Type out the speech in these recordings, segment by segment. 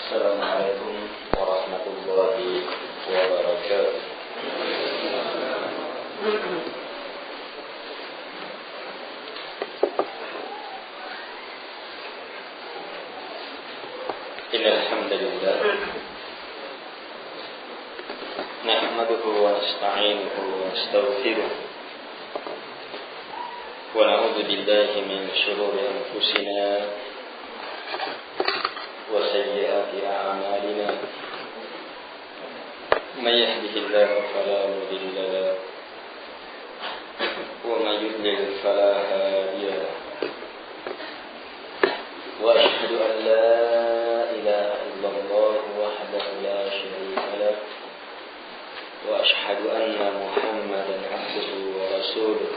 Assalamualaikum warahmatullahi wabarakatuh. Innal hamdalillah nahmaduhu wa nasta'inuhu wa nastaghfiruh wa na'udzu billahi min shururi anfusina wa sayyiati a'malina may yahdihillahu fala mudilla lahu wa may yudlil fala hadiya lahu wa ashhadu an la ilaha illallah wahdahu la syarika lahu wa ashhadu anna muhammadan abduhu wa rasuluh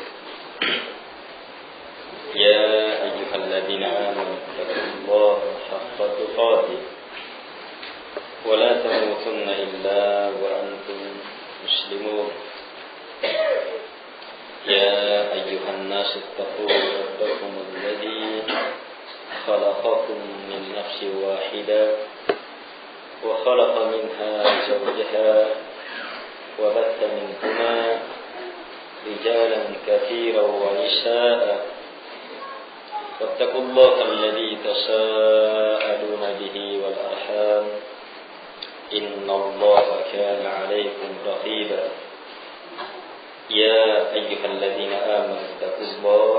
ya ayyuhalladzina amanu taqullaha haqqa tuqatih wa la tamutunna illa wa antum muslimun ya ayyuhan nasu taqu rabbakum alladzi khalaqakum min nafsin wahidah wa khalaqa minha zawjaha wa batha minhuma rijalan katsiran wa nisaa'a واتقوا الله الذي تساءلون به والأرحام إن الله كان عليكم رقيبا يا أيها الذين آمنوا اتقوا الله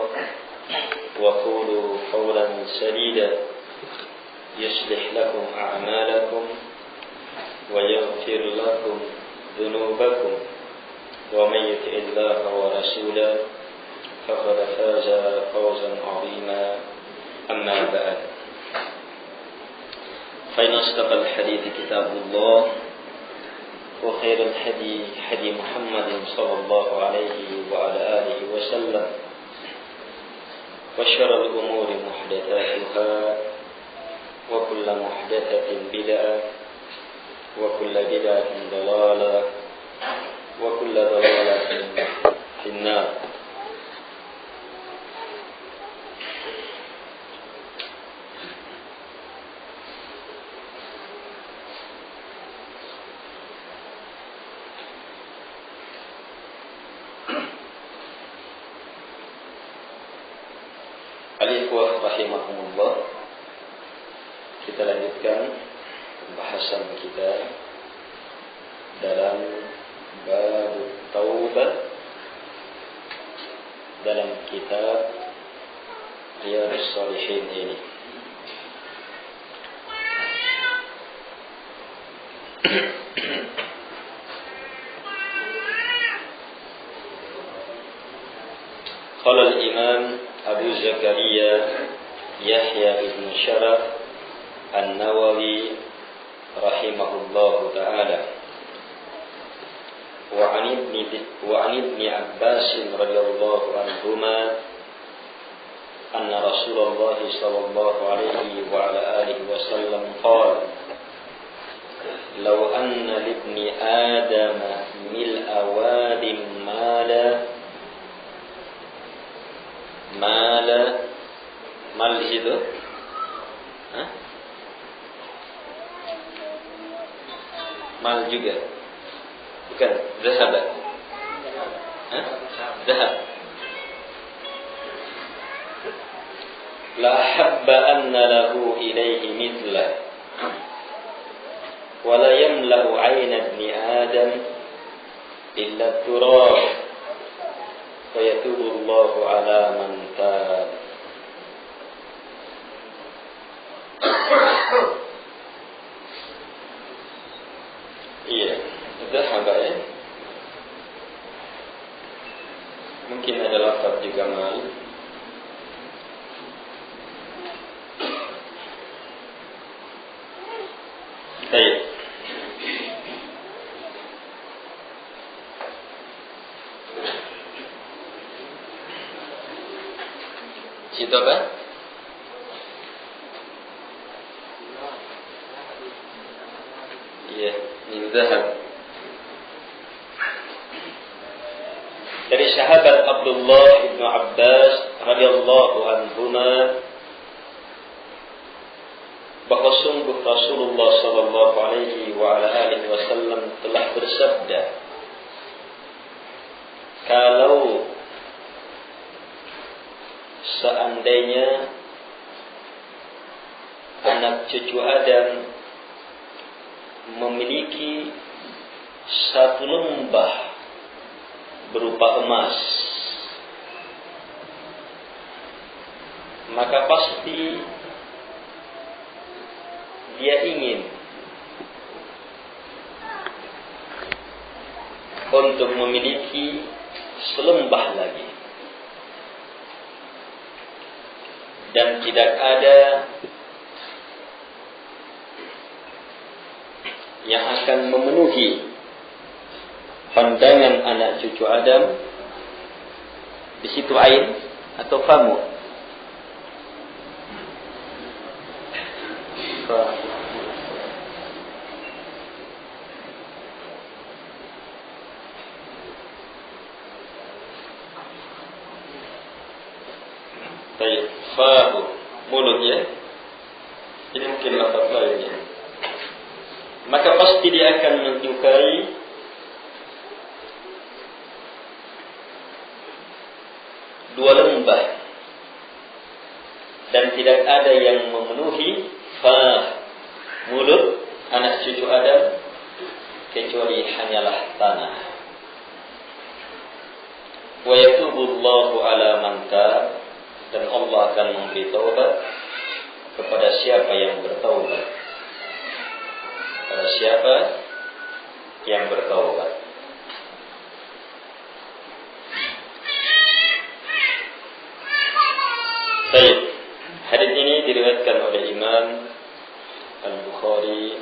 وقولوا قولا سديدا يصلح لكم أعمالكم ويغفر لكم ذنوبكم ومن يطع الله ورسوله فقد فاز فوزا عظيما أما بعد فإن أصدق الحديث كتاب الله وخير الهدي هدي محمد صلى الله عليه وعلى آله وسلم وشر الأمور محدثاتها وكل محدثة بدعة وكل بدعة ضلالة وكل ضلالة في النار. Al-ikhwah rahimahumullah, kita lanjutkan pembahasan kita dalam bab taubah dalam kitab Riyadhus Shalihin ini. Qala al-imam Abu Zakaria Yahya ibn Sharaf An-Nawawi rahimahullahu ta'ala wa an ibn Abbas radhiyallahu anhuma anna Rasulullah sallallahu alaihi wa ala alihi wasallam qala law anna libni adama mil'a wadin mal di situ? Mal juga? Bukan, zahab. Zahab. La habba anna lahu ilayhi mithla wa la yamla'u 'ayna ibni adam illa turab fa yatubu Allahu 'ala man tab. Iya, zahab ya. Mungkin ada lafaz juga mal. Baik. Situ apa? Iya, min zahab. Dari sahabat Abdullah ibn Abbas radhiyallahu anhuma bahwa sungguh Rasulullah sallallahu alaihi wa ala alihi wasallam telah bersabda, kalau seandainya anak cucu Adam memiliki satu lembah berupa emas, maka pasti dia ingin untuk memiliki selembah lagi, dan tidak ada yang akan memenuhi pandangan anak cucu Adam di situ ain atau famu. Baik, fahu mulutnya. Ini mungkin lafaz lainnya. Maka pasti dia akan menyukai dua lembah, dan tidak ada yang memenuhi mulut anak cucu Adam kecuali hanyalah tanah. Wa yatubullahu ala man tab, dan Allah akan memberi taubat kepada siapa yang bertaubat. Kepada siapa yang bertaubat. Baik, hadis ini diriwayatkan oleh Imam Al-Bukhari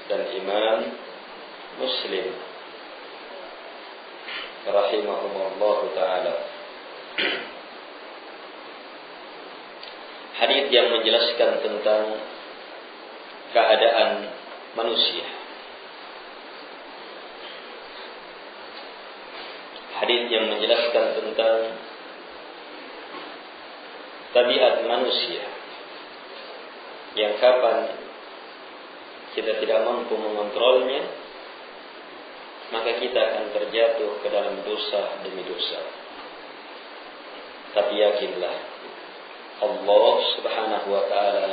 dan Imam Muslim rahimahumullah ta'ala. Hadis yang menjelaskan tentang keadaan manusia. Hadis yang menjelaskan tentang tabiat manusia, yang kapan kita tidak mampu mengontrolnya, maka kita akan terjatuh ke dalam dosa demi dosa. Tapi yakinlah, Allah subhanahu wa ta'ala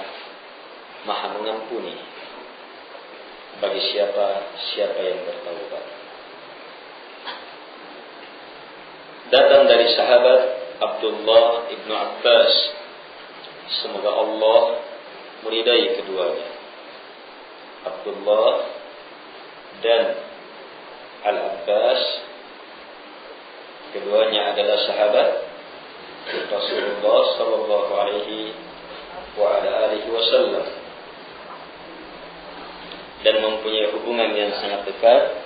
maha mengampuni bagi siapa yang bertaubat. Datang dari sahabat Abdullah ibnu Abbas, semoga Allah meridai keduanya. Abdullah dan Al-Abbas, keduanya adalah sahabat Rasulullah sallallahu alaihi wa ala alihi wasallam, dan mempunyai hubungan yang sangat dekat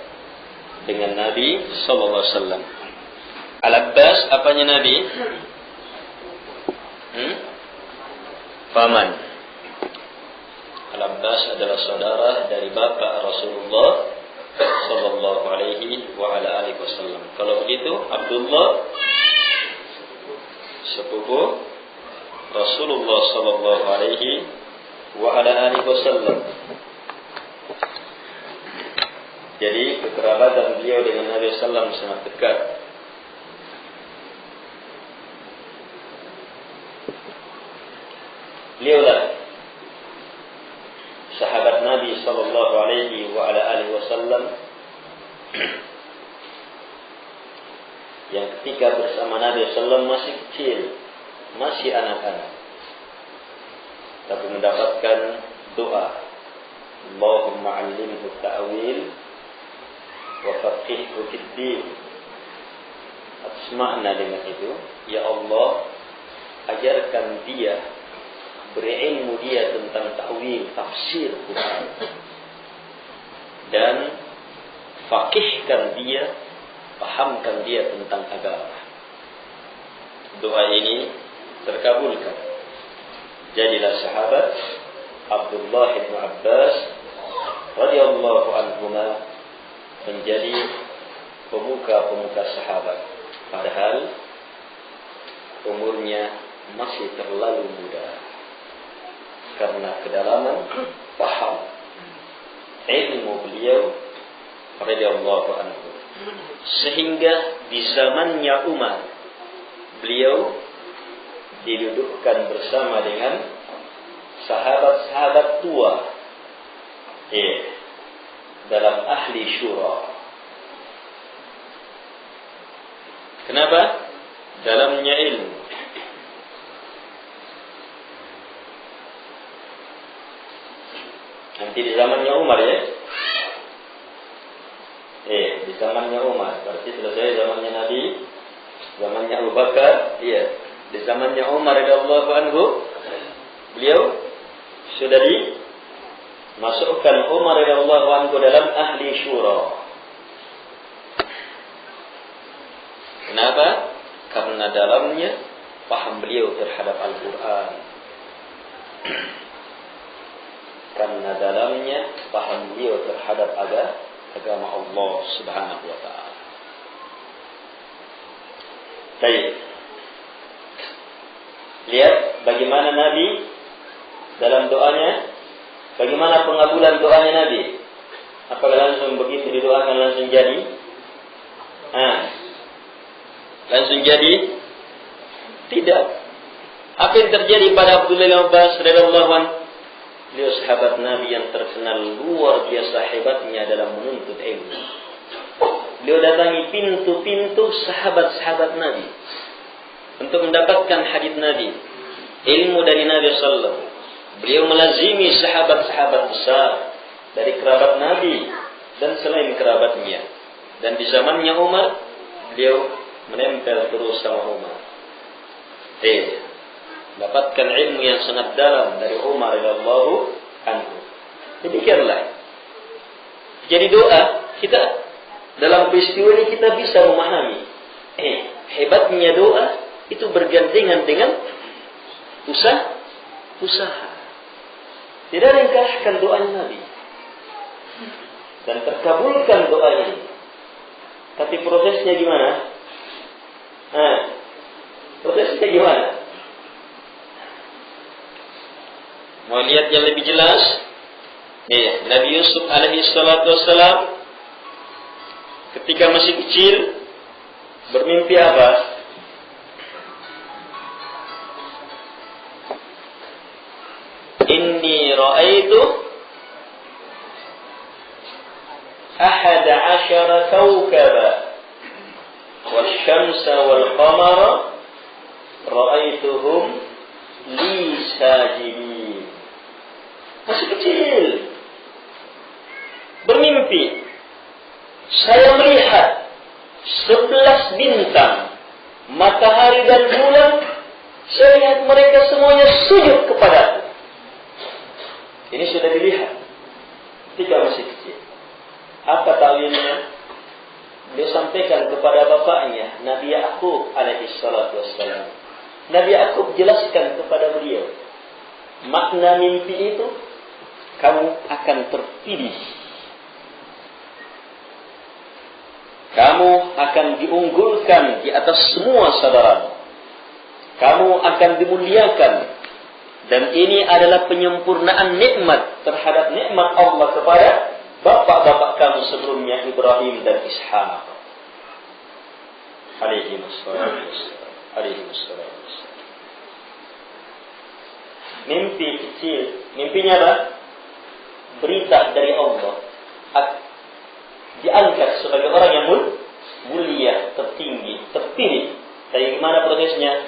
dengan Nabi sallallahu alaihi wasallam. Al-Abbas apanya Nabi? Paman. Al-Abbas adalah saudara dari bapa Rasulullah sallallahu alaihi wa ala alihi wasallam. Kalau begitu Abdullah sepupu Rasulullah sallallahu alaihi wa ala alihi wasallam. Jadi kekerabatan beliau dengan Nabi sallallahu alaihi wasallam sangat dekat. Beliaulah sahabat Nabi sallallahu alaihi wa ala alihi wasallam yang ketika bersama Nabi sallallahu masih kecil, masih anak-anak, tapi mendapatkan doa, Allahumma 'allimhu ta'wil wa faqihhu fid din. Atas makna dengan itu, ya Allah, ajarkan dia, beri ilmu dia tentang ta'wil, tafsir Quran, dan faqihkan dia, pahamkan dia tentang agama. Doa ini terkabulkan. Jadilah sahabat Abdullah bin Abbas radhiyallahu anhuma menjadi pemuka-pemuka sahabat, padahal umurnya masih terlalu muda. karena kedalaman paham ilmu beliau radhiyallahu anhu, sehingga di zamannya Umar beliau didudukkan bersama dengan sahabat-sahabat tua dalam ahli syura. Kenapa? Dalamnya ilmu. Nanti di zamannya Umar ya. Di zamannya Umar. Berarti selesai zamannya Nabi, zamannya Abu Bakar, di zamannya Umar radhiyallahu anhu, beliau sudah dimasukkan Umar radhiyallahu anhu dalam ahli syura. Kenapa? Karena dalamnya paham beliau terhadap Al-Quran. Karena dalamnya paham beliau terhadap agama Allah Subhanahu wa ta'ala. Baik. Lihat bagaimana Nabi dalam doanya, bagaimana pengabulan doanya Nabi. Apakah langsung begitu didoakan langsung jadi? Langsung jadi? Tidak. Apa yang terjadi pada Abdullah bin Abbas radhiyallahu anhu? Beliau sahabat Nabi yang terkenal luar biasa hebatnya dalam menuntut ilmu. Beliau datangi pintu-pintu sahabat-sahabat Nabi untuk mendapatkan hadits Nabi, ilmu dari Nabi sallallahu alaihi wasallam. Beliau melazimi sahabat-sahabat besar dari kerabat Nabi dan selain kerabatnya. Dan di zamannya Umar, beliau menempel terus sama Umar. Dapatkan ilmu yang sangat dalam dari Umar radhiyallahu anhu. Demikianlah. Jadi doa kita dalam peristiwa ini kita bisa memahami hebatnya doa itu bergandengan dengan usaha. Tidak ada yang kalahkan doa Nabi dan terkabulkan doa ini. Tapi prosesnya gimana? Prosesnya gimana? Mau lihat yang lebih jelas? Nabi Yusuf alaihi salatu wassalam ketika masih kecil bermimpi apa? Inni ra'aitu 11 kawkaba wasyamsa wal qamara ra'aituhum li sajidin. Masih kecil bermimpi, saya melihat 11 bintang, matahari dan bulan, saya lihat mereka semuanya sujud kepadaku. Ini sudah dilihat ketika masih kecil. Apa takwilnya? Dia sampaikan kepada bapaknya Nabi Yakub alaihi salatu wassalam. Nabi Yakub jelaskan kepada beliau makna mimpi itu, kamu akan terpilih, kamu akan diunggulkan di atas semua saudaramu, kamu akan dimuliakan, dan ini adalah penyempurnaan nikmat terhadap nikmat Allah kepada bapak-bapak kamu sebelumnya, Ibrahim dan Ishaq alaihi wassalam. Mimpi kecil, mimpinya apa? Berita dari Allah, diangkat sebagai orang yang mulia, tertinggi, terpilih. Tapi gimana prosesnya?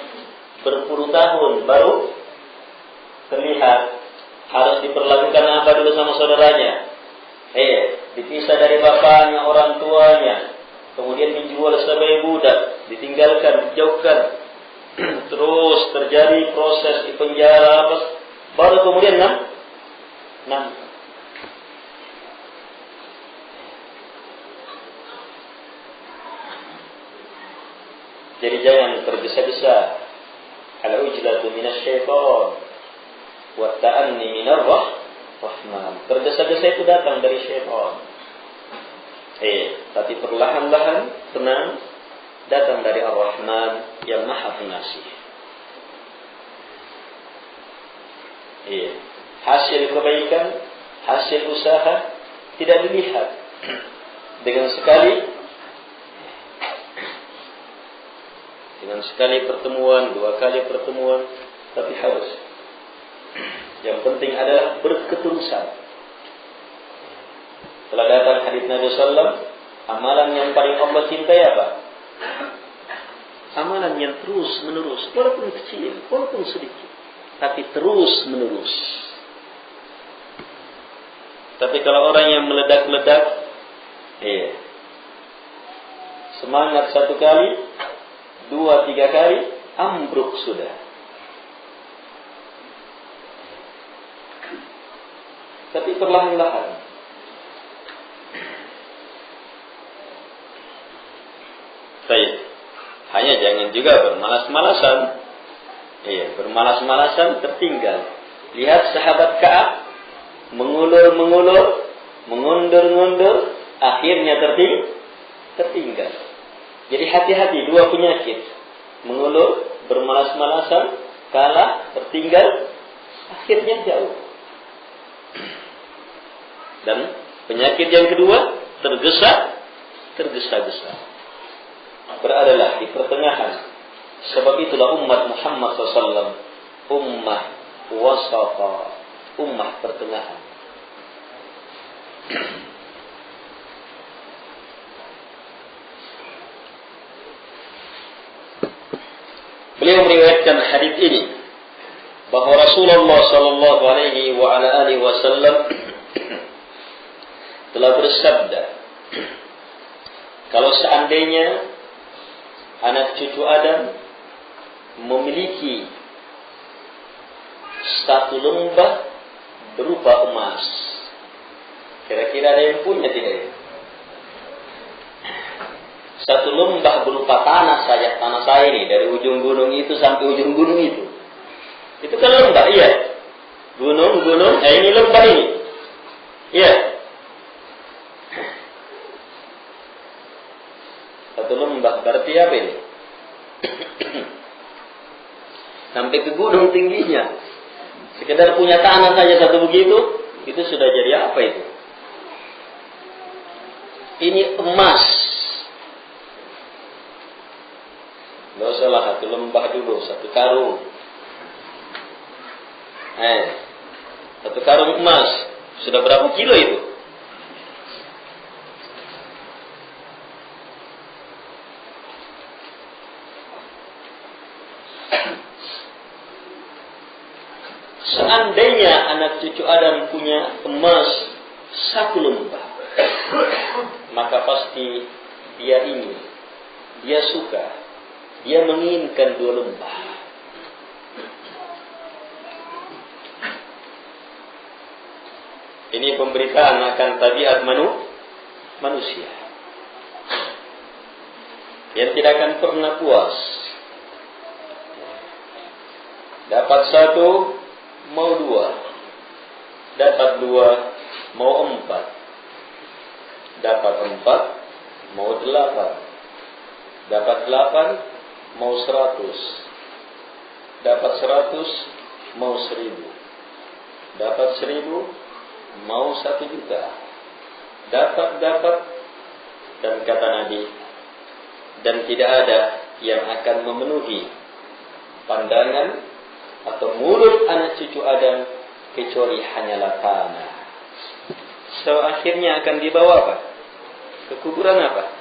Berpuluh tahun baru terlihat. Harus diperlakukan apa dulu sama saudaranya? Dipisah dari bapaknya, orang tuanya, kemudian dijual sebagai budak, ditinggalkan, dijauhkan, terus terjadi proses di penjara, baru kemudian enam. Jadi jangan tergesa-gesa. Al-ujlatu minasyaitan wa ta'anni minar rahman. Tergesa-gesa itu datang dari syaitan. Tapi perlahan-lahan, tenang, datang dari Ar-Rahman yang Maha Pengasih. hasil kebaikan, hasil usaha tidak dilihat. Dengan sekali pertemuan, 2 kali pertemuan, tapi harus. Yang penting adalah berketerusan. Telah datang hadits Nabi sallallahu, amalan yang paling Allah cintai apa? Amalan yang terus menerus, walaupun kecil, walaupun sedikit, tapi terus menerus. Tapi kalau orang yang meledak-ledak, semangat 1 kali, 2, 3 kali, ambruk sudah. Tapi perlahan-lahan. Baik. Hanya jangan juga bermalas-malasan. Bermalas-malasan tertinggal. Lihat sahabat Ka'ab mengulur-mengulur, mengundur-ngundur, akhirnya tertinggal. Jadi hati-hati 2 penyakit. Mengulur, bermalas-malasan, kalah, tertinggal, akhirnya jauh. Dan penyakit yang kedua, tergesa-gesa. Beradalah di pertengahan. Sebab itulah umat Muhammad SAW, ummah wasata, ummah pertengahan. Beliau meriwayatkan hadis ini bahwa Rasulullah sallallahu alaihi wa ala alihi wasallam telah bersabda, kalau seandainya anak cucu Adam memiliki 1 lembah berupa emas, kira-kira ada yang punya tidak ya? 1 lembah berupa tanah saja, tanah saya ini dari ujung gunung itu sampai ujung gunung itu kan lembah, iya. Gunung, ini lembah ini, iya. 1 lembah berarti apa ini? Sampai ke gunung tingginya. Sekedar punya tanah saja 1 begitu, itu sudah jadi apa itu? Ini emas. Gak usah lah 1 lembah dulu, 1 karung. 1 karung emas. Sudah berapa kilo itu? Seandainya anak cucu Adam punya emas 1 lembah, maka pasti dia ingin, dia suka, dia menginginkan 2 lembah. Ini pemberitaan akan tabiat manusia yang tidak akan pernah puas. Dapat 1 mau 2, dapat 2 mau 4, dapat 4 mau 8, dapat 8 mau 100, dapat 100 mau 1000, dapat 1000 mau 1 juta, dapat, dan kata Nabi, dan tidak ada yang akan memenuhi pandangan atau mulut anak cucu Adam kecuali hanyalah tanah. So akhirnya akan dibawa apa? Ke kuburan apa?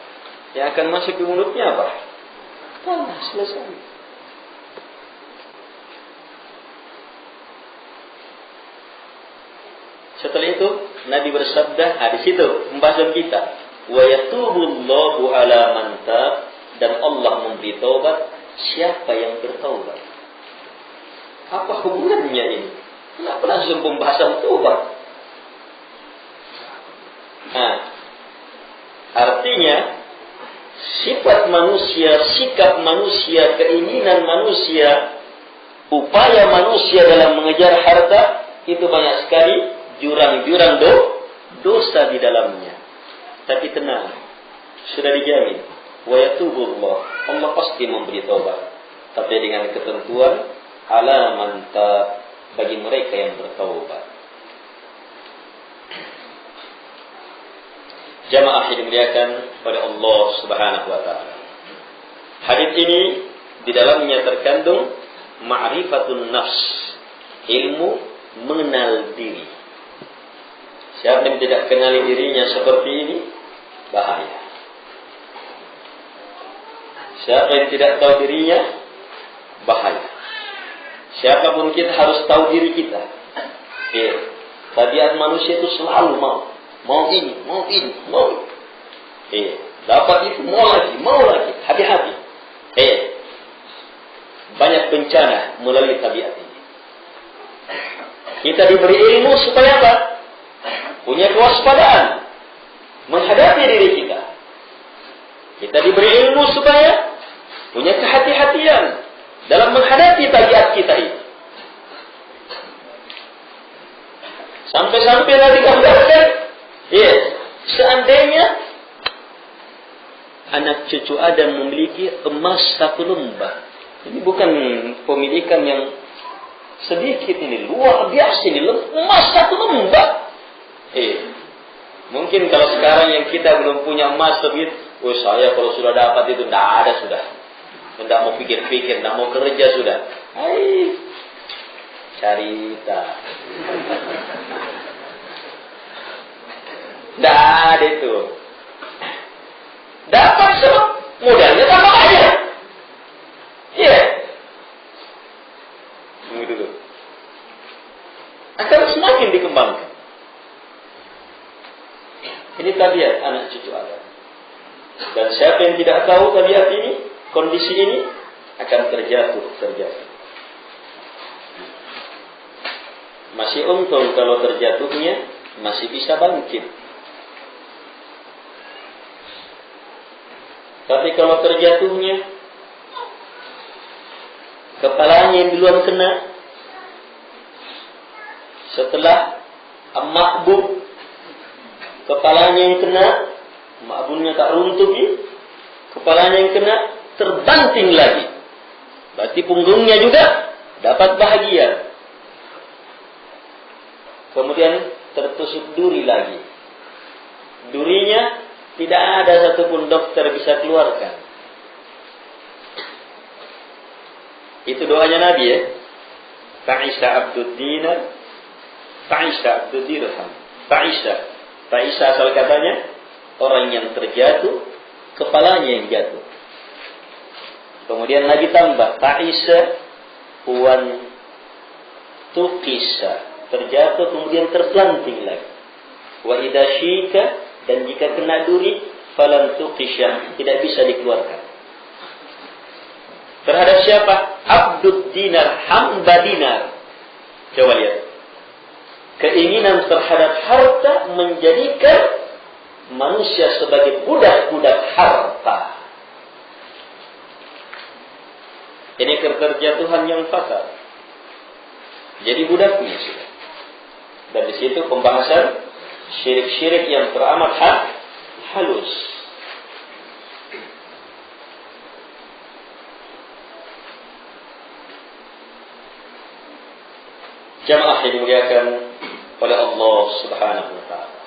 Yang akan masuk ke mulutnya apa? Tanah, selesai. Setelah itu Nabi bersabda, di situ pembahasan kita, wa yatubullahu ala man tab, dan Allah memberi taubat siapa yang bertaubat. Apa hubungannya ini? Kenapa langsung pembahasan taubat? Artinya sifat manusia, sikap manusia, keinginan manusia, upaya manusia dalam mengejar harta itu banyak sekali jurang-jurang dosa di dalamnya. Tapi tenang, sudah dijamin. Wa yatubullah, Allah pasti memberi taubat. Tapi dengan ketentuan ala man tab, bagi mereka yang bertaubat. Jamaah yang dimuliakan oleh Allah Subhanahu wa taala. Hadis ini di dalamnya terkandung ma'rifatun nafs, ilmu mengenal diri. Siapa yang tidak kenali dirinya seperti ini, bahaya. Siapa yang tidak tahu dirinya, bahaya. Siapapun kita harus tahu diri kita. Tabiat manusia itu selalu mau ini. Dapat itu mau lagi. Hati-hati. Banyak bencana melalui tabiat ini. Kita diberi ilmu supaya apa? Punya kewaspadaan menghadapi diri kita. Kita diberi ilmu supaya punya kehati-hatian dalam menghadapi tabiat kita ini. Sampai-sampai Nabi gambarkan, seandainya anak cucu Adam memiliki emas 1 lembah. Ini bukan pemilikan yang sedikit ini, luar biasa ini, emas 1 lembah. Mungkin kalau sekarang yang kita belum punya emas begitu, saya kalau sudah dapat itu tidak ada sudah. Tidak mau pikir-pikir, tidak mau kerja sudah. Carita. Tidak ada itu. Dapat semua, modalnya tambah kaya. Begitu tuh. Akan semakin dikembangkan. Ini tabiat anak cucu Adam. Dan siapa yang tidak tahu tabiat ini, kondisi ini, akan terjatuh. Masih untung kalau terjatuhnya masih bisa bangkit. Tapi kalau terjatuhnya kepalanya yang duluan kena, setelah makbub kepalanya yang kena, makbubnya tak runtuh, kepalanya yang kena terbanting lagi. Berarti punggungnya juga dapat bahagia. Kemudian tertusuk duri lagi. Durinya tidak ada satupun dokter bisa keluarkan. Itu doanya Nabi ya. Ta'isa abdud dinar, ta'isa abdud dirham. Ta'isa asal katanya orang yang terjatuh, kepalanya yang jatuh. Kemudian lagi tambah ta'isa wan tuqisa, terjatuh kemudian terpelanting lagi. Wa idza syika, dan jika kena duri falan tuqisha, tidak bisa dikeluarkan. Terhadap siapa? Abdud dinar, hamba dinar. Coba lihat. Keinginan terhadap harta menjadikan manusia sebagai budak-budak harta. Ini keterjatuhan yang fatal. Jadi budaknya sudah. Dan di situ pembahasan syirik-syirik yang teramat halus. Jamaah yang dimuliakan oleh Allah Subhanahu wa taala.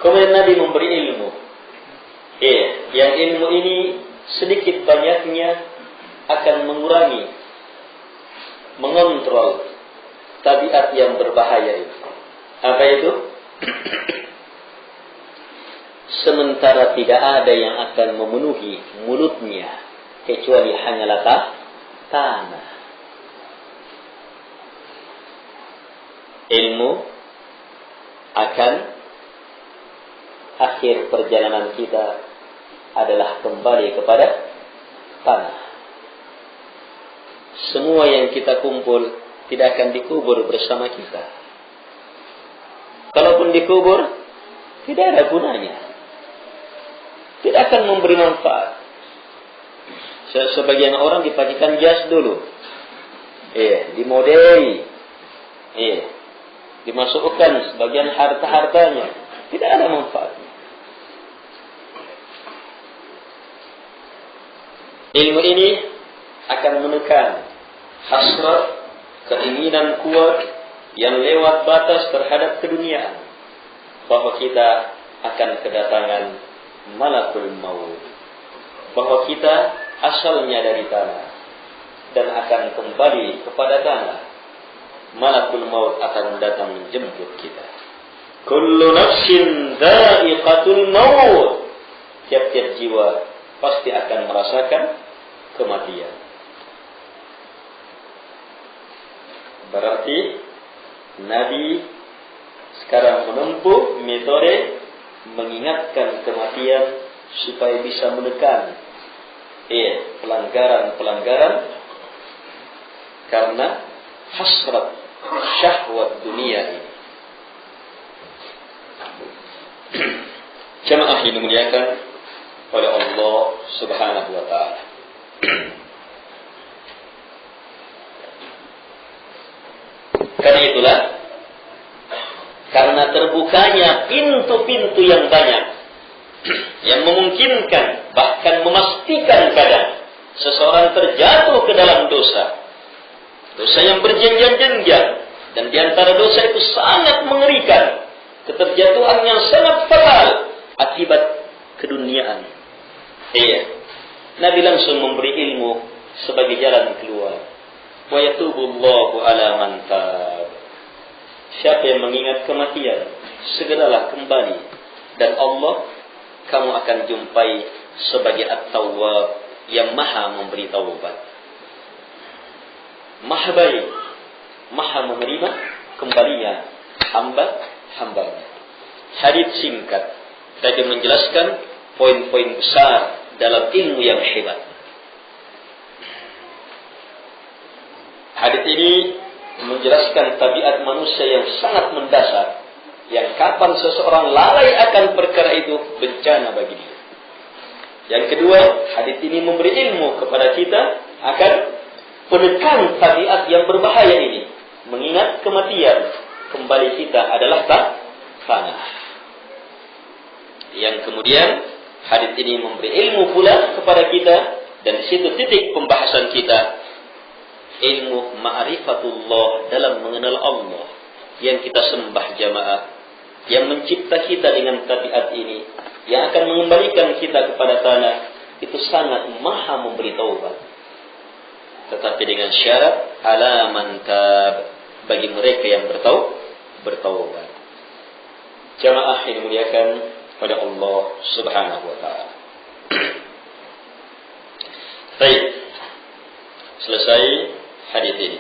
Kemudian Nabi memberi ilmu. Yang ilmu ini sedikit banyaknya akan mengurangi, mengontrol tabiat yang berbahaya itu. Apa itu? Sementara tidak ada yang akan memenuhi mulutnya kecuali hanyalah tanah. Ilmu akan akhir perjalanan kita adalah kembali kepada tanah. Semua yang kita kumpul tidak akan dikubur bersama kita. Kalaupun dikubur, tidak ada gunanya. Tidak akan memberi manfaat. Sebagian orang dipakai jas dulu. Dimodei. Dimasukkan sebagian harta-hartanya. Tidak ada manfaatnya. Ilmu ini akan menekan hasrat, keinginan kuat yang lewat batas terhadap keduniaan. bahwa kita akan kedatangan malakul maut, bahwa kita asalnya dari tanah dan akan kembali kepada tanah. Malakul maut akan datang menjemput kita. Kullu nafsin dha'iqatul maut. Tiap-tiap jiwa pasti akan merasakan kematian. Berarti Nabi sekarang menempuh metode mengingatkan kematian supaya bisa menekan pelanggaran-pelanggaran karena hasrat syahwat dunia ini. Jamaah yang dimuliakan oleh Allah Subhanahu wa taala. Karena itulah, karena terbukanya pintu-pintu yang banyak yang memungkinkan, bahkan memastikan kadang seseorang terjatuh ke dalam dosa yang berjenjang-jenjang, dan di antara dosa itu sangat mengerikan, keterjatuhan yang sangat fatal akibat keduniaan. Nabi langsung memberi ilmu sebagai jalan keluar. Wa yatubullahu ala man tab. Siapa yang mengingat kematian, segeralah kembali, dan Allah kamu akan jumpai sebagai At-Tawwab yang maha memberi taubat, maha baik, maha menerima kembalinya hamba-hambanya. Hadits singkat tadi menjelaskan poin-poin besar dalam ilmu yang hebat. Hadits ini menjelaskan tabiat manusia yang sangat mendasar, yang kapan seseorang lalai akan perkara itu bencana bagi dia. Yang kedua, hadits ini memberi ilmu kepada kita akan penekan tabiat yang berbahaya ini. Mengingat kematian, kembali kita adalah tanah. Yang kemudian, hadits ini memberi ilmu pula kepada kita, dan di situ titik pembahasan kita, ilmu ma'rifatullah dalam mengenal Allah yang kita sembah jamaah, yang mencipta kita dengan tabiat ini, yang akan mengembalikan kita kepada tanah, itu sangat maha memberi taubat. Tetapi dengan syarat ala man tab, bagi mereka yang bertaubat. Jamaah yang dimuliakan pada Allah Subhanahu wa taala. Baik. Selesai hadis ini.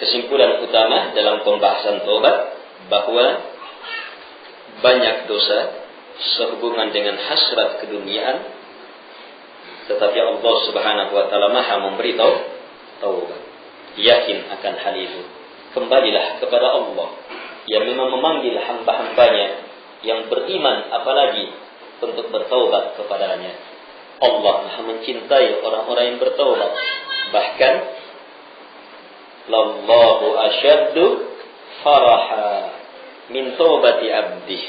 Kesimpulan utama dalam pembahasan taubat bahwa banyak dosa sehubungan dengan hasrat keduniaan, tetapi Allah Subhanahu wa taala maha memberi taubat. Yakin akan hal itu. Kembalilah kepada Allah yang memang memanggil hamba-hambanya yang beriman, apalagi untuk bertaubat kepadanya. Allah maha mencintai orang-orang yang bertaubat. Bahkan lallahu asyaddu faraha min taubati abdi.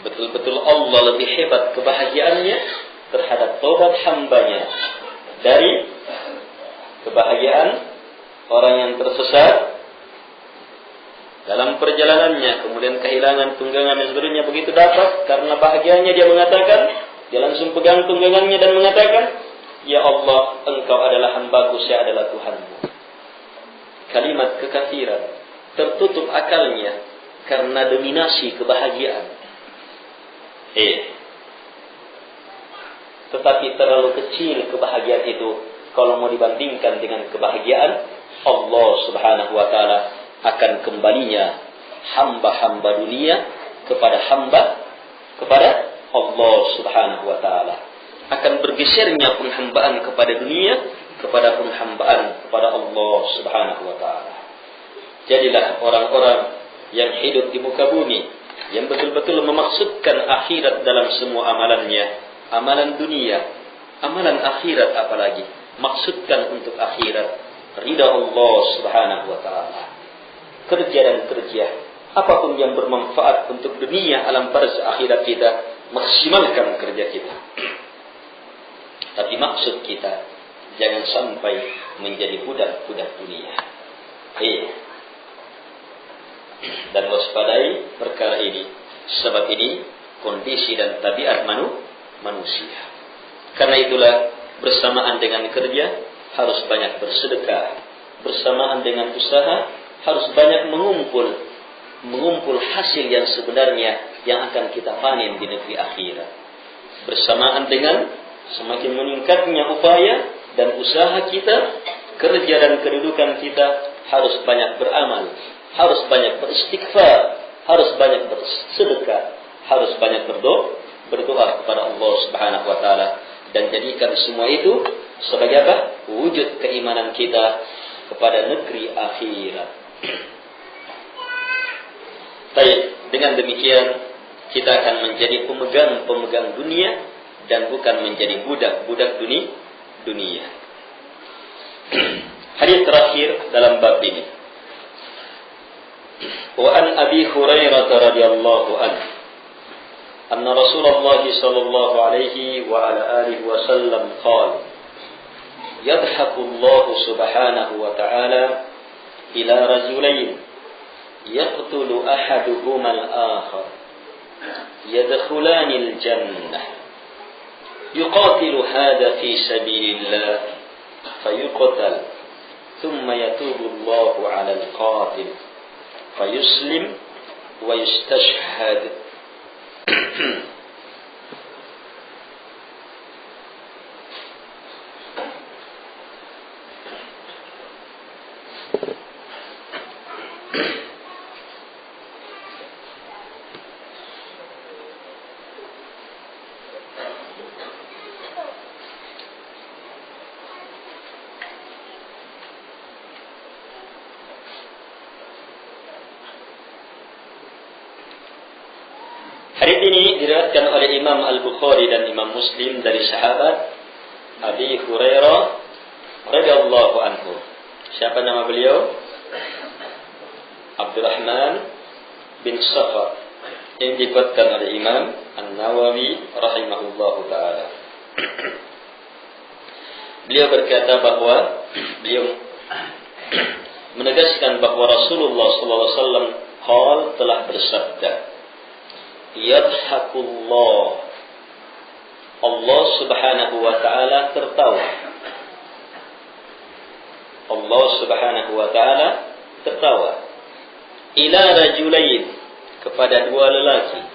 Betul-betul Allah lebih hebat kebahagiaannya terhadap taubat hambanya dari kebahagiaan orang yang tersesat dalam perjalanannya, kemudian kehilangan tunggangan dan sebagainya. Begitu dapat, karena bahagianya dia mengatakan, dia langsung pegang tunggangannya dan mengatakan, ya Allah, engkau adalah hambaku, saya adalah Tuhanmu. Kalimat kekafiran tertutup akalnya karena dominasi kebahagiaan. Tetapi terlalu kecil kebahagiaan itu kalau mau dibandingkan dengan kebahagiaan Allah Subhanahu wa taala akan kembalinya hamba-hamba dunia kepada Allah Subhanahu wa taala. Akan bergesernya penghambaan kepada dunia kepada penghambaan kepada Allah Subhanahu wa taala. Jadilah orang-orang yang hidup di muka bumi yang betul-betul memaksudkan akhirat dalam semua amalannya. Amalan dunia, amalan akhirat apalagi. Maksudkan untuk akhirat, ridha Allah Subhanahu wa taala. Kerja dan kerja, apapun yang bermanfaat untuk dunia alam barzakh akhirat kita, maksimalkan kerja kita. Tapi maksud kita jangan sampai menjadi budak-budak dunia. Iya. Dan waspadai perkara ini. Sebab ini kondisi dan tabiat manusia. Karena itulah bersamaan dengan kerja harus banyak bersedekah. Bersamaan dengan usaha harus banyak mengumpul hasil yang sebenarnya yang akan kita panen di negeri akhirat. Bersamaan dengan semakin meningkatnya upaya dan usaha kita, kerja dan kedudukan kita harus banyak beramal, harus banyak beristighfar, harus banyak bersedekah, harus banyak berdoa kepada Allah Subhanahu wa taala, dan jadikan semua itu sebagai apa? Wujud keimanan kita kepada negeri akhirat. Baik, dengan demikian kita akan menjadi pemegang dunia dan bukan menjadi budak dunia. Hadis terakhir dalam bab ini. Wa an Abi Hurairah radhiyallahu anhu anna Rasulullah sallallahu alaihi wa ala alihi wasallam qala yadhaku Allah subhanahu wa ta'ala ila rajulain yaqtulu ahaduhuma al-akhar yadkhulani al-jannah yuqatilu hadha fi sabilillah fayuqtal thumma yatubu Allah 'ala al-qatil fayuslim wa yustashhad. Hadis ini diriwayatkan oleh Imam Al-Bukhari dan Imam Muslim dari sahabat Abi Hurairah radhiyallahu anhu. Siapa nama beliau? Abdurrahman bin Sakhar, yang dikuatkan oleh Imam An-Nawawi rahimahullahu taala. Beliau berkata bahwa beliau menegaskan bahwa Rasulullah sallallahu alaihi wasallam telah bersabda, yadhakullah, Allah subhanahu wa ta'ala tertawa. Allah subhanahu wa ta'ala tertawa. Ila rajulain, kepada dua lelaki.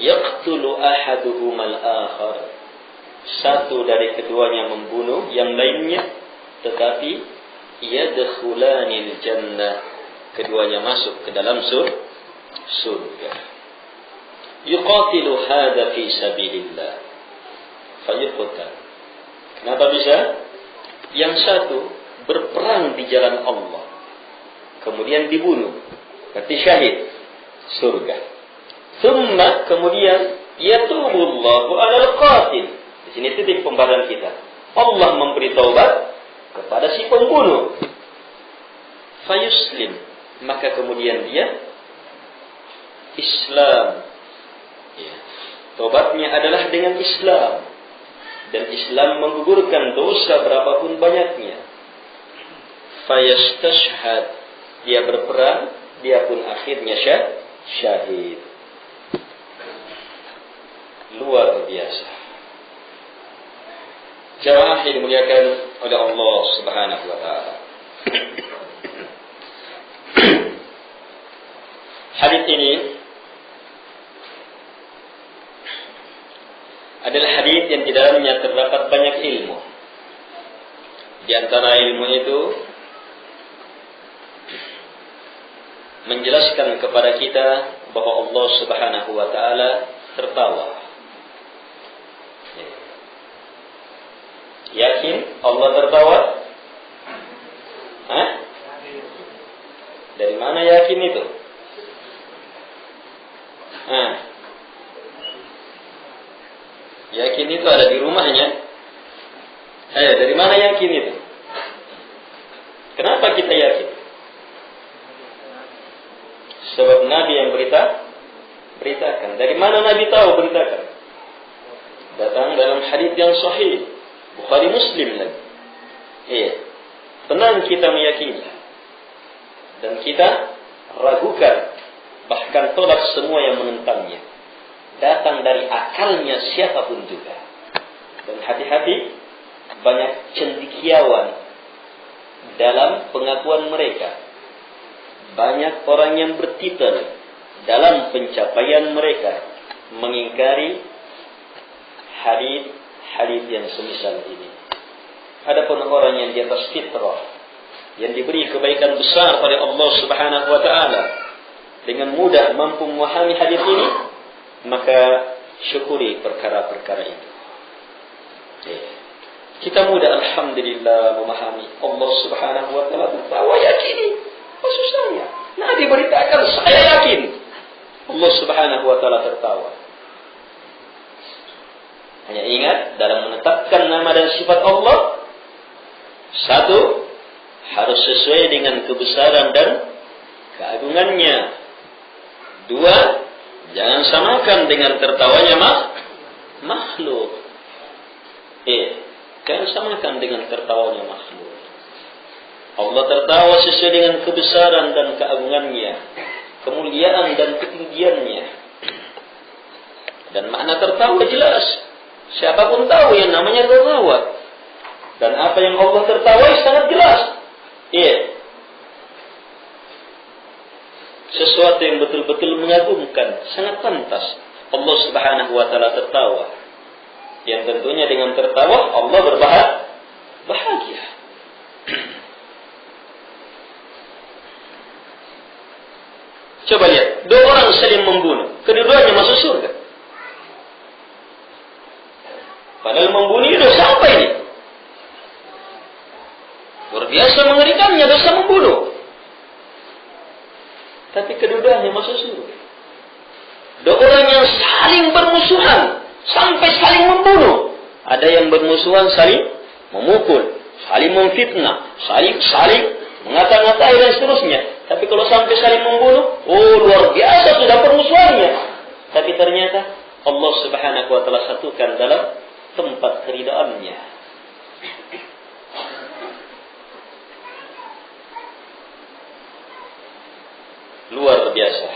Yaqtulu ahaduhumal akhar, satu dari keduanya membunuh yang lainnya, tetapi yadkhulanil jannah, keduanya masuk ke dalam surga. Yuqatilu hadha fi sabilillah fayuqtal. Kenapa bisa? Yang satu berperang di jalan Allah, kemudian dibunuh, berarti syahid, surga. Thumma, kemudian yatubullahu 'alal qatil. Di sini titik pembahasan kita. Allah memberi taubat kepada si pembunuh. Fayuslim, maka kemudian dia Islam. Ya. Taubatnya adalah dengan Islam, dan Islam menggugurkan dosa berapapun banyaknya. Fayastashhad, dia berperang, dia pun akhirnya syahid. Luar biasa. Jamaah yang dimuliakan oleh Allah Subhanahu wa taala. Hadis ini adalah hadis yang di dalamnya terdapat banyak ilmu. Di antara ilmu itu menjelaskan kepada kita bahwa Allah Subhanahu wa taala tertawa. Yakin Allah tertawa? Hah? Dari mana yakin itu? Yakin itu ada di rumahnya. Dari mana yakin itu? Kenapa kita yakin? Sebab Nabi yang beritakan. Dari mana Nabi tahu beritakan? Datang dalam hadis yang sahih, Bukhari Muslim lagi. Tenang kita meyakini. Dan kita ragukan, bahkan tolak semua yang menentangnya. Datang dari akalnya siapapun juga. Dan hati-hati, banyak cendekiawan dalam pengakuan mereka. Banyak orang yang bertitel dalam pencapaian mereka mengingkari hadis yang semisal ini. Adapun orang yang di atas fitrah, yang diberi kebaikan besar oleh Allah Subhanahu wa taala, dengan mudah mampu memahami hadis ini, maka syukuri perkara-perkara itu. Kita mudah alhamdulillah memahami Allah Subhanahu wa taala bahwa yakini, maksud saya Nabi beritakan, saya yakin Allah Subhanahu wa taala tertawa. Hanya ingat, dalam menetapkan nama dan sifat Allah, satu, harus sesuai dengan kebesaran dan keagungannya. Dua, jangan samakan dengan tertawanya makhluk. Jangan samakan dengan tertawanya makhluk. Allah tertawa sesuai dengan kebesaran dan keagungannya, kemuliaan dan ketinggiannya. Dan makna tertawa jelas. Siapapun tahu yang namanya tertawa. Dan apa yang Allah tertawai sangat jelas. Sesuatu yang betul-betul mengagumkan, sangat pantas Allah Subhanahu wa taala tertawa. Yang tentunya dengan tertawa Allah berbahagia. Coba lihat, dua orang saling membunuh, kedua-duanya masuk surga. Padahal membunuh itu dosa apa ini? Luar biasa mengerikannya dosa membunuh. Tapi kedua-duanya masuk surga. Dua orang yang saling bermusuhan sampai saling membunuh. Ada yang bermusuhan saling memukul, saling memfitnah, saling mengata-ngatai dan seterusnya. Tapi kalau sampai saling membunuh, luar biasa sudah permusuhannya. Tapi ternyata Allah Subhanahu wa taala satukan dalam tempat keridaannya. Luar biasa.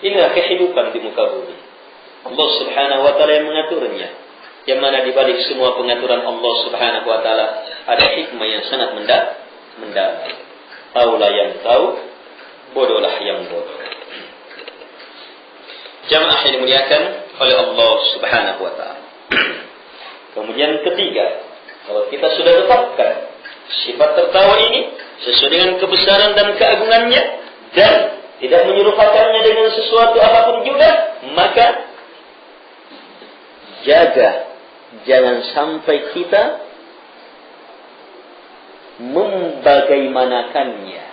Inilah kehidupan di muka bumi. Allah Subhanahu wa taala yang mengaturnya. Yang mana di balik semua pengaturan Allah Subhanahu wa taala ada hikmah yang sangat mendalam. Taulah yang tahu, bodohlah yang bodoh. Jamaah yang dimuliakan oleh Allah Subhanahu wa taala. Kemudian ketiga, kalau kita sudah tetapkan sifat tertawa ini sesuai dengan kebesaran dan keagungannya dan tidak menyerupakannya dengan sesuatu apapun juga, maka jaga jangan sampai kita membagaimanakannya.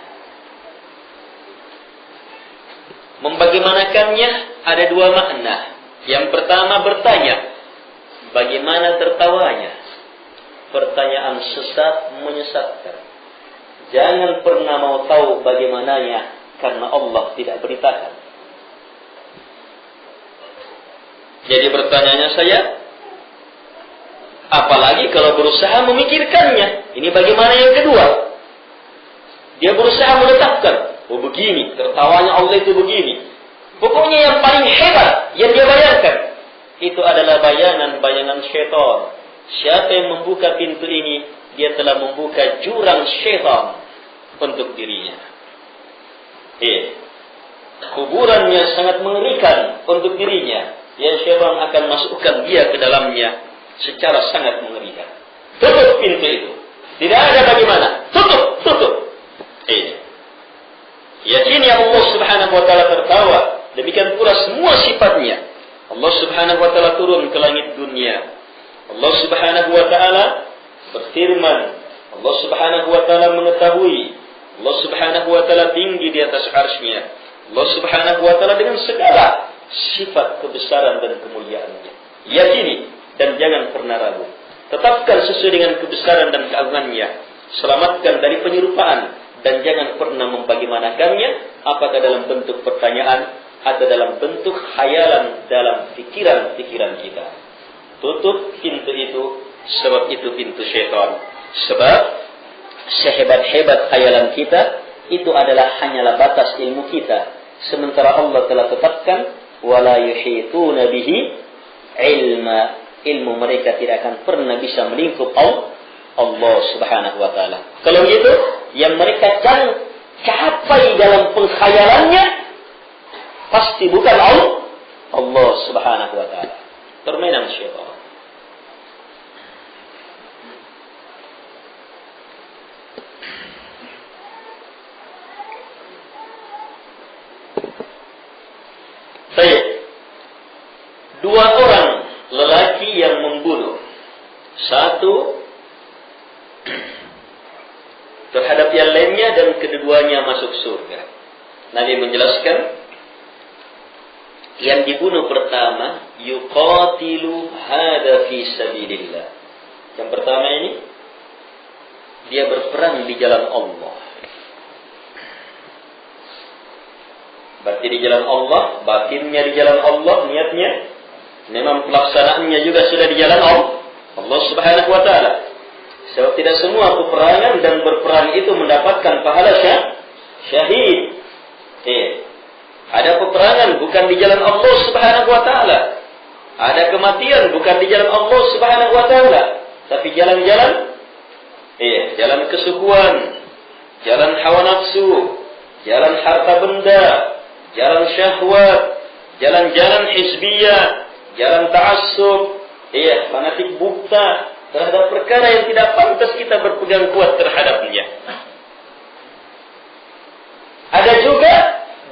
Membagaimanakannya ada dua makna. Yang pertama bertanya, bagaimana tertawanya? Pertanyaan sesat menyesatkan. Jangan pernah mau tahu bagaimananya, karena Allah tidak beritakan. Jadi bertanyanya saya, apalagi kalau berusaha memikirkannya. Ini bagaimana yang kedua? Dia berusaha menetapkan, begini, tertawanya Allah itu begini. Pokoknya yang paling hebat yang dia bayangkan, itu adalah bayangan syaitan. Siapa yang membuka pintu ini, dia telah membuka jurang syaitan untuk dirinya. Kuburannya sangat mengerikan untuk dirinya, yang syaitan akan masukkan dia ke dalamnya secara sangat mengerikan. Tutup pintu itu. Tidak ada bagaimana. Tutup. Yakini Allah Subhanahu wa taala tertawa. Demikian pula semua sifatnya. Allah Subhanahu wa taala turun ke langit dunia. Allah Subhanahu wa taala berfirman. Allah Subhanahu wa taala mengetahui. Allah Subhanahu wa taala tinggi di atas arsy-Nya. Allah Subhanahu wa taala dengan segala sifat kebesaran dan kemuliaannya. Yakini dan jangan pernah ragu. Tetapkan sesuai dengan kebesaran dan keagungannya. Selamatkan dari penyerupaan dan jangan pernah membagaimanakannya, apakah dalam bentuk pertanyaan atau dalam bentuk khayalan dalam pikiran-pikiran kita. Tutup pintu itu, sebab itu pintu syaitan. Sebab sehebat-hebat khayalan kita, itu adalah hanyalah batas ilmu kita. Sementara Allah telah tetapkan wala yuhituna bihi ilma, ilmu mereka tidak akan pernah bisa melingkup Allah Subhanahu wa taala. Kalau gitu, yang mereka capai dalam pengkhayalannya pasti bukan Allah Subhanahu wa taala. Permainan syaitan. Baik. Dua orang lelaki yang membunuh. Satu terhadap yang lainnya dan keduanya masuk surga. Nabi menjelaskan, yang dibunuh pertama yuqatilu hada fi sabilillah. Yang pertama ini dia berperang di jalan Allah. Berarti di jalan Allah, batinnya di jalan Allah, niatnya memang pelaksanaannya juga sudah di jalan Allah Subhanahu wa taala. Sebab tidak semua peperangan dan berperang itu mendapatkan pahala syahid. Ada peperangan bukan di jalan Allah Subhanahu wa taala. Ada kematian bukan di jalan Allah Subhanahu wa taala, tapi jalan-jalan jalan kesukuan, jalan hawa nafsu, jalan harta benda, jalan syahwat, jalan-jalan hizbiyah, jalan ta'assub, fanatik buta terhadap perkara yang tidak pantas kita berpegang kuat terhadapnya. Ada juga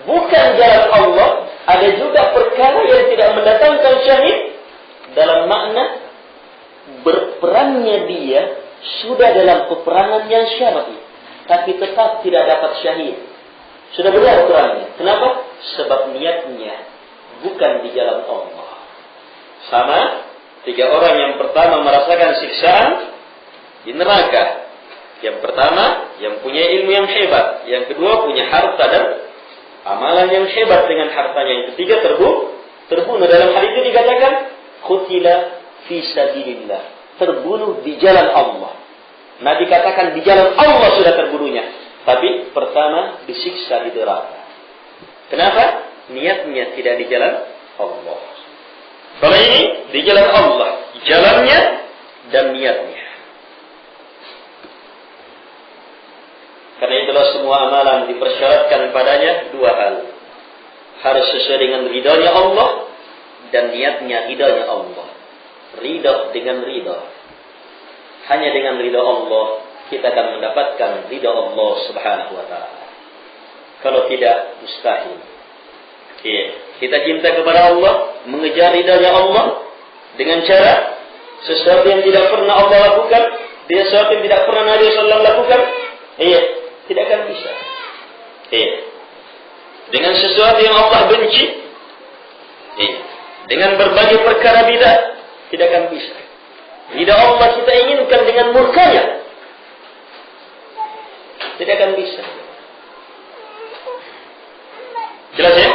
bukan jalan Allah, ada juga perkara yang tidak mendatangkan syahid dalam makna berperangnya dia sudah dalam peperangan yang syar'i, tapi tetap tidak dapat syahid. Sudah benar perangnya. Kenapa? Sebab niatnya bukan di jalan Allah. Sama, tiga orang yang pertama merasakan siksaan di neraka. Yang pertama, yang punya ilmu yang hebat. Yang kedua, punya harta dan amalan yang hebat dengan hartanya. Yang ketiga, terbunuh. Dalam hal itu dikatakan, qutila fi sabilillah. Terbunuh di jalan Allah. Nah, dikatakan di jalan Allah sudah terbunuhnya. Tapi pertama disiksa di neraka. Kenapa? Niatnya tidak di jalan Allah. Kalau ini di jalan Allah, jalannya dan niatnya. Karena itulah semua amalan dipersyaratkan padanya dua hal. Harus sesuai dengan ridhanya Allah dan niatnya ridhanya Allah. Ridha dengan ridha. Hanya dengan ridha Allah kita akan mendapatkan ridha Allah Subhanahu wa taala. Kalau tidak, mustahil. Kita cinta kepada Allah, mengejar ridhanya Allah dengan cara sesuatu yang tidak pernah Allah lakukan, sesuatu yang tidak pernah Nabi sallallahu lakukan, tidak akan bisa. Dengan sesuatu yang Allah benci, dengan berbagai perkara bidah, tidak akan bisa. Ridha Allah kita inginkan dengan murkanya, tidak akan bisa. Jelas ya?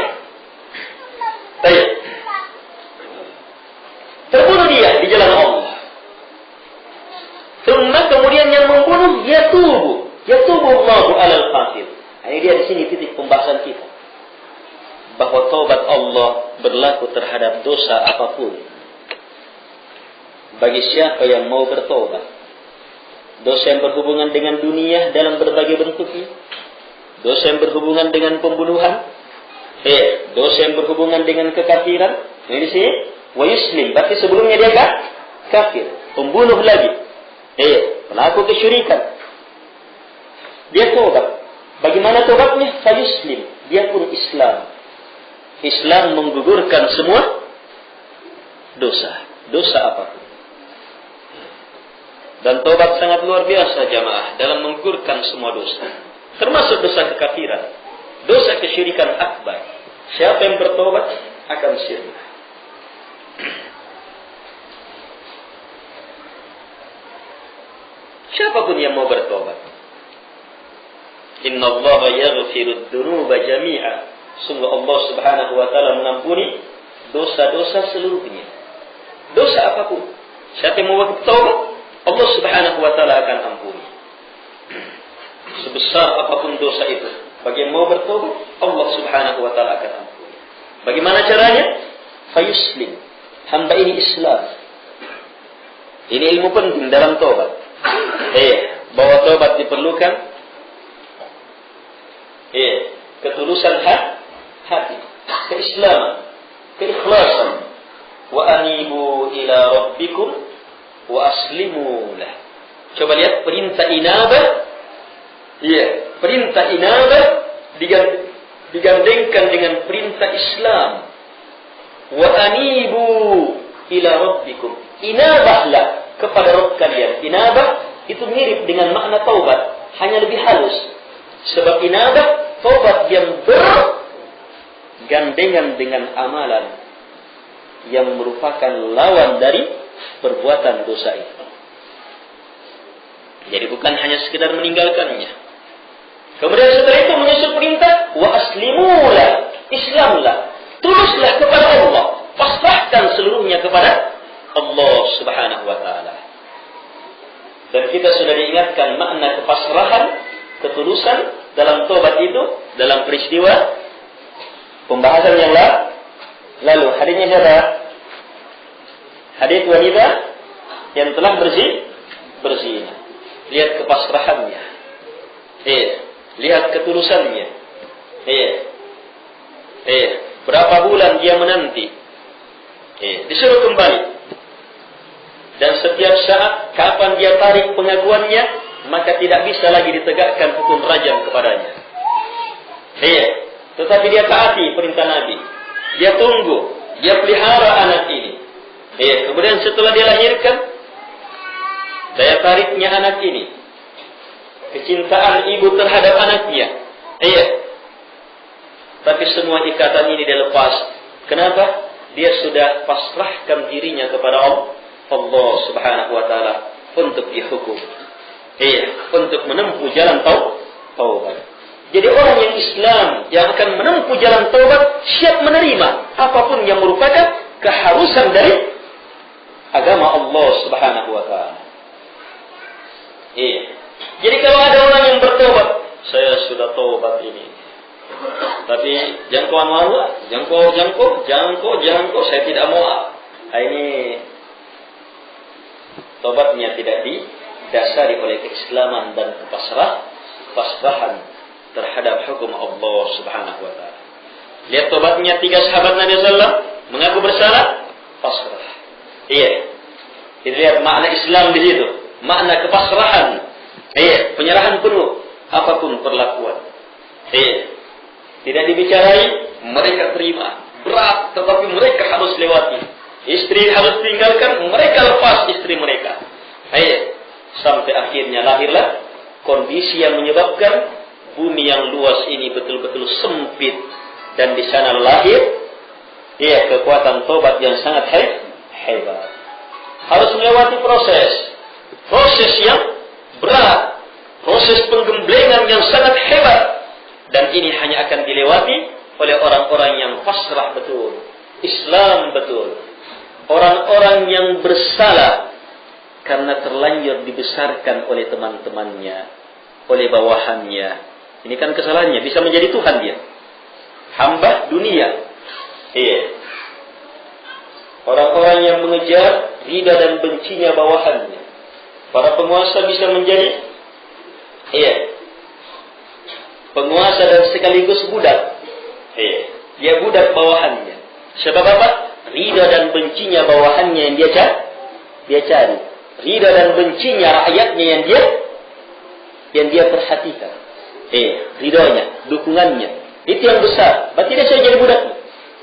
Baik. Terbunuh dia di jalan Allah. Kemudian yang membunuh yatubu Allahu 'alal qatil. Ini dia di sini titik pembahasan kita. Bahwa taubat Allah berlaku terhadap dosa apapun. Bagi siapa yang mau bertobat. Dosa yang berhubungan dengan dunia dalam berbagai bentuknya. Dosa yang berhubungan dengan pembunuhan. Dosa yang berhubungan dengan kekafiran. Ini di sini wa yuslim, berarti sebelumnya dia kafir, pembunuh lagi. Pelaku kesyirikan. Dia tobat. Bagaimana tobatnya? Fa yuslim, dia pun Islam. Islam menggugurkan semua dosa apapun. Dan tobat sangat luar biasa jamaah dalam menggugurkan semua dosa. Termasuk dosa kekafiran, dosa kesyirikan akbar. Siapa yang bertobat akan sirna. Siapapun yang mau bertobat. Inna Allah yaghfiru dzunuba jami'a. Sungguh Allah Subhanahu wa taala mengampuni dosa-dosa seluruhnya. Dosa apapun. Siapa yang mau bertobat, Allah Subhanahu wa taala akan ampuni. sebesar apapun dosa itu, bagi yang mau bertobat, Allah Subhanahu wa taala akan ampuni. Bagaimana caranya? Fayuslim. Hamba ini Islam. Ini ilmu penting dalam tobat. Bahwa tobat diperlukan ketulusan hati, keislaman, keikhlasan. Wa anibu ila rabbikum wa aslimu lah. Coba lihat perintah inabah. Perintah inabah digandengkan dengan perintah Islam. Wa anibu ila rabbikum. Inabahlah kepada Rabb kalian. Inabah itu mirip dengan makna taubat, hanya lebih halus. Sebab inabah taubat yang bergandengan dengan amalan yang merupakan lawan dari perbuatan dosa itu. Jadi bukan hanya sekedar meninggalkannya. Kemudian setelah itu menyusul perintah wa aslimulah, Islamlah, tuluslah kepada Allah, pasrahkan seluruhnya kepada Allah Subhanahu wa taala. Dan kita sudah diingatkan makna kepasrahan, ketulusan dalam tobat itu dalam peristiwa pembahasan yang lalu. Hadisnya siapa? Hadis wanita yang telah berzina. Lihat kepasrahannya. Lihat ketulusannya. Berapa bulan dia menanti. Disuruh kembali. Dan setiap saat kapan dia tarik pengakuannya, maka tidak bisa lagi ditegakkan hukum rajam kepadanya. Tetapi dia taati perintah Nabi. Dia tunggu, dia pelihara anak ini. Kemudian setelah dia lahirkan, daya tariknya anak ini, kecintaan ibu terhadap anaknya. Tapi semua ikatan ini dia lepas. Kenapa? Dia sudah pasrahkan dirinya kepada Allah Subhanahu wa taala untuk dihukum. Untuk menempuh jalan taubat. Jadi orang yang Islam yang akan menempuh jalan taubat siap menerima apapun yang merupakan keharusan dari agama Allah Subhanahu wa taala. Jadi kalau ada orang yang bertobat, saya sudah tobat ini. Tapi jangkauan Allah, jangkau, saya tidak mau. Ini tobatnya tidak didasari oleh keislaman dan kepasrahan terhadap hukum Allah Subhanahu wa taala. Lihat tobatnya 3 sahabat Nabi sallallahu alaihi wasallam mengaku bersalah, pasrah. Lihat makna Islam di situ, makna kepasrahan. Penyerahan penuh apapun perlakuan. Tidak dibicarai, mereka terima. Berat, tetapi mereka harus lewati. Istri harus tinggalkan, mereka lepas istri mereka. Sampai akhirnya lahirlah kondisi yang menyebabkan bumi yang luas ini betul-betul sempit. Dan di sana lahir kekuatan tobat yang sangat hebat. Harus melewati proses yang berat, proses penggemblengan yang sangat hebat. Dan ini hanya akan dilewati oleh orang-orang yang pasrah betul, Islam betul. Orang-orang yang bersalah karena terlanjur dibesarkan oleh teman-temannya, oleh bawahannya. Ini kan kesalahannya, bisa menjadi Tuhan dia. Hamba dunia. Orang-orang yang mengejar ridha dan bencinya bawahannya. Para penguasa bisa menjadi penguasa dan sekaligus budak. Dia budak bawahannya. Sebab apa? Ridha dan bencinya bawahannya yang dia cari. Ridha dan bencinya rakyatnya yang dia perhatikan. Ridhonya, dukungannya. Itu yang besar. Berarti dia sudah jadi budak.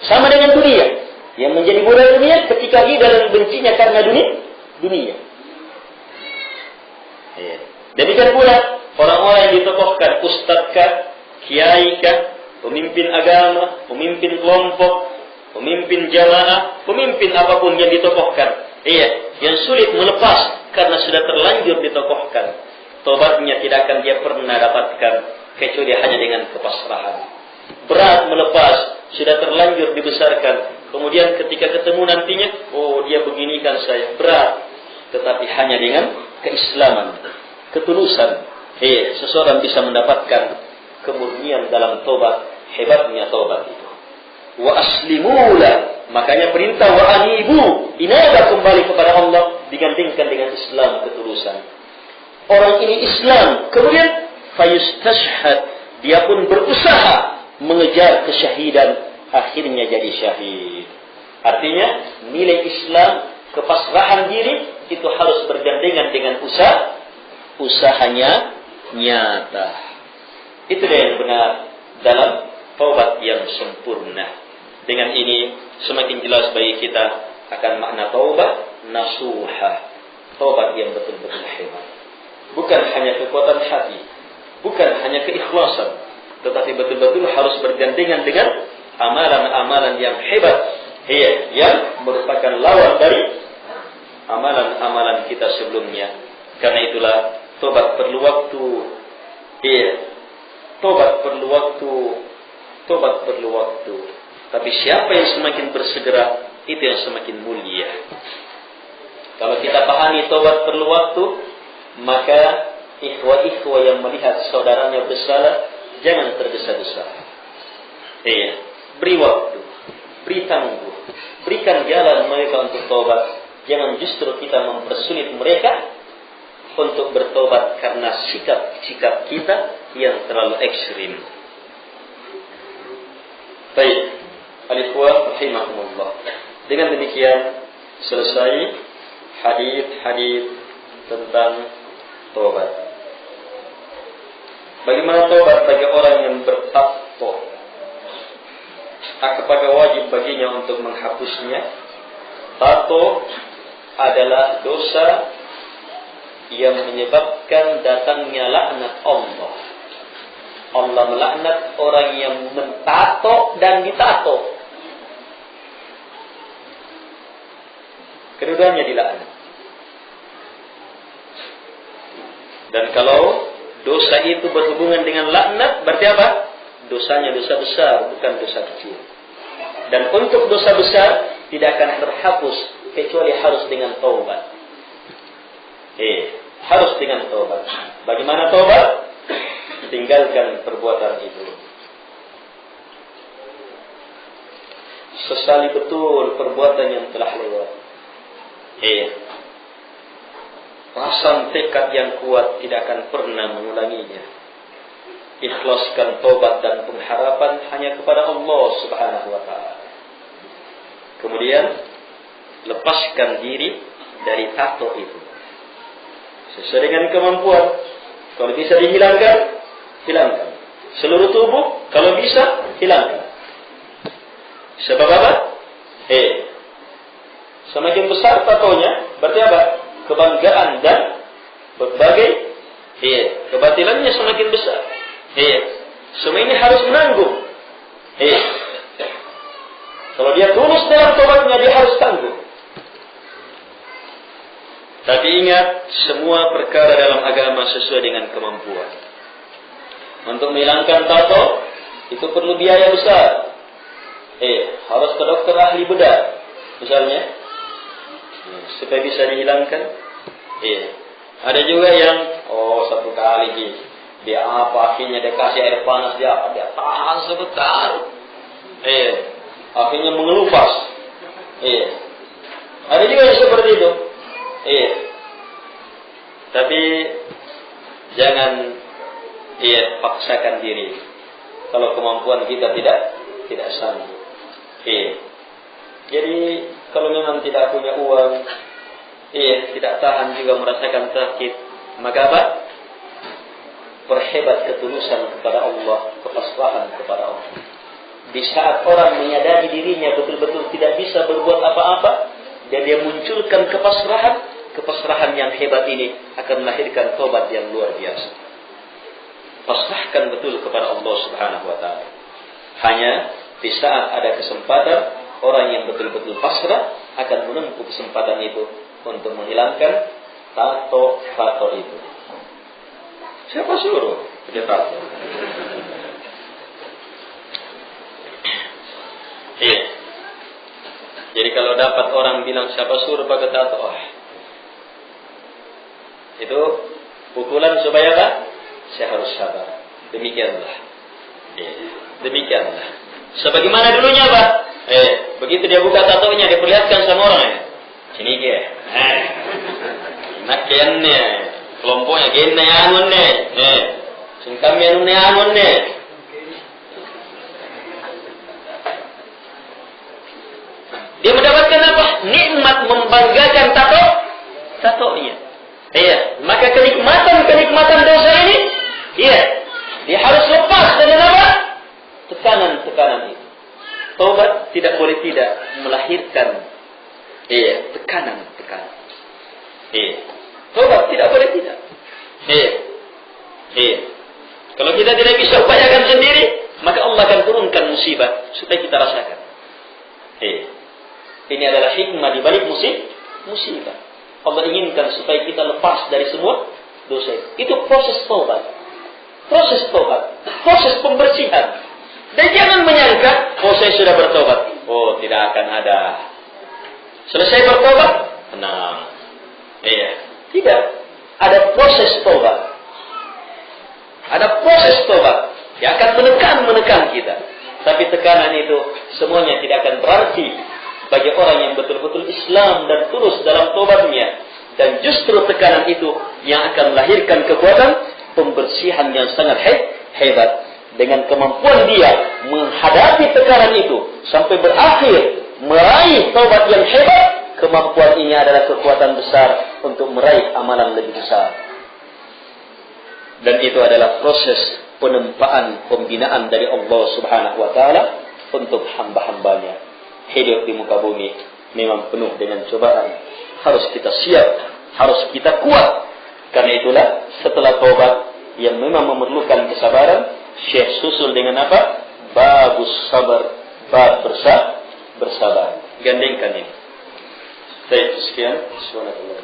Sama dengan dunia. Yang menjadi budak dunia ketika ridha dan bencinya karena dunia. Demikian pula orang-orang yang ditokohkan, ustadzkah, kiaikah, pemimpin agama, pemimpin kelompok, pemimpin jamaah, pemimpin apapun yang ditokohkan. Yang sulit melepas karena sudah terlanjur ditokohkan. Tobatnya tidak akan dia pernah dapatkan kecuali hanya dengan kepasrahan. Berat melepas, sudah terlanjur dibesarkan. Kemudian ketika ketemu nantinya, dia beginikan saya, berat. Tetapi hanya dengan keislaman, ketulusan, seseorang bisa mendapatkan kemurnian dalam tobat. Hebatnya tobat itu. Wa aslimula, makanya perintah wa anibu, inabah kembali kepada Allah, digandingkan dengan Islam ketulusan. Orang ini Islam, kemudian fayustashhad, dia pun berusaha mengejar kesyahidan, akhirnya jadi syahid. Artinya nilai Islam, kepasrahan diri itu harus bergandengan dengan usahanya nyata. Itu yang benar dalam taubat yang sempurna. Dengan ini semakin jelas bagi kita akan makna taubat nasuha, taubat yang betul-betul hebat. Bukan hanya kekuatan hati, bukan hanya keikhlasan, tetapi betul-betul harus bergandengan dengan amalan-amalan yang hebat, yang merupakan lawan dari amalan-amalan kita sebelumnya. Karena itulah taubat perlu waktu. Taubat perlu waktu. Tobat perlu waktu. Tapi siapa yang semakin bersegera, itu yang semakin mulia. Kalau kita pahami tobat perlu waktu, maka ikhwah-ikhwah yang melihat saudaranya bersalah, jangan tergesa-gesa. Beri waktu, beri tangguh, berikan jalan mereka untuk tobat. Jangan justru kita mempersulit mereka untuk bertobat karena sikap-sikap kita yang terlalu ekstrim. Baik, al-ikhwah rahimahumullah. Dengan demikian selesai hadis-hadis tentang tobat. Bagaimana tobat bagi orang yang bertato? Apakah wajib baginya untuk menghapusnya? Tato adalah dosa yang menyebabkan datangnya laknat Allah. Allah melaknat orang yang mentato dan ditato. Kedua-duanya dilaknat. Dan kalau dosa itu berhubungan dengan laknat, berarti apa? Dosanya dosa besar, bukan dosa kecil. Dan untuk dosa besar tidak akan terhapus kecuali harus dengan taubat. Harus dengan taubat. Bagaimana taubat? Tinggalkan perbuatan itu. Sesali betul perbuatan yang telah lewat. Pasang tekad yang kuat, tidak akan pernah mengulanginya. Ikhlaskan tobat dan pengharapan hanya kepada Allah Subhanahu wa ta'ala. Kemudian lepaskan diri dari tato itu sesuai dengan kemampuan. Kalau bisa dihilangkan, hilangkan. Seluruh tubuh kalau bisa, hilangkan. Sebab apa? Semakin besar tatonya, berarti apa? Kebanggaan dan berbagai kebatilannya semakin besar. Semua ini harus menanggung. Kalau dia tulus dalam tobatnya, dia harus tanggung. Tapi ingat, semua perkara dalam agama sesuai dengan kemampuan. Untuk menghilangkan tato, itu perlu biaya besar. Harus ke dokter ahli bedah, misalnya, supaya bisa dihilangkan. Ada juga yang, satu kali dia akhirnya dia kasih air panas, dia tahan sebentar. Akhirnya mengelupas. Ada juga yang seperti itu. Tapi jangan paksakan diri kalau kemampuan kita tidak sanggup. Jadi kalau memang tidak punya uang, tidak tahan juga merasakan sakit, maka apa? Perhebat ketulusan kepada Allah, kepasrahan kepada Allah. Di saat orang menyadari dirinya betul-betul tidak bisa berbuat apa-apa, dan dia munculkan kepasrahan yang hebat ini akan melahirkan tobat yang luar biasa. Pasrahkan betul kepada Allah Subhanahu wa ta'ala. Hanya di saat ada kesempatan, orang yang betul-betul pasrah akan menempuh kesempatan itu untuk menghilangkan tato itu. Siapa suruh dia tato? Jadi kalau dapat orang bilang siapa suruh pakai tato, itu pukulan supaya apa? saya harus sabar. Demikianlah. Demikianlah. Sebagaimana dulunya, Pak. Begitu dia buka tatonya, diperlihatkan sama orang ya. Sini ke. Nakiannya, kelompoknya gini angun nih. Singkami angun nih. Dia mendapatkan apa? Nikmat membanggakan tatonya. Maka kenikmatan dosa ini, dia harus lepas dari apa? Tekanan itu. Taubat tidak boleh tidak melahirkan tekanan. Taubat tidak boleh tidak. Kalau kita tidak bisa upayakan sendiri, maka Allah akan turunkan musibah supaya kita rasakan. Ini adalah hikmah di balik musibah. Allah inginkan supaya kita lepas dari semua dosa. Itu proses taubat. Proses pembersihan. Dan jangan menyangka, saya sudah bertobat. Tidak akan ada. Selesai bertobat, tenang. Tidak. Ada proses tobat. Yang akan menekan kita. Tapi tekanan itu semuanya tidak akan berarti bagi orang yang betul-betul Islam dan tulus dalam tobatnya. Dan justru tekanan itu yang akan melahirkan kekuatan pembersihan yang sangat hebat. Dengan kemampuan dia menghadapi tekanan itu sampai berakhir meraih taubat yang hebat, kemampuan ini adalah kekuatan besar untuk meraih amalan lebih besar. Dan itu adalah proses penempaan pembinaan dari Allah Subhanahu wa taala untuk hamba-hambanya. Hidup di muka bumi memang penuh dengan cobaan. Harus kita siap, harus kita kuat. Karena itulah setelah taubat yang memang memerlukan kesabaran, Syekh susul dengan apa? Babus sabar, bab bersabar. Gandengkan ini. Baik, sekian. Subhanallah.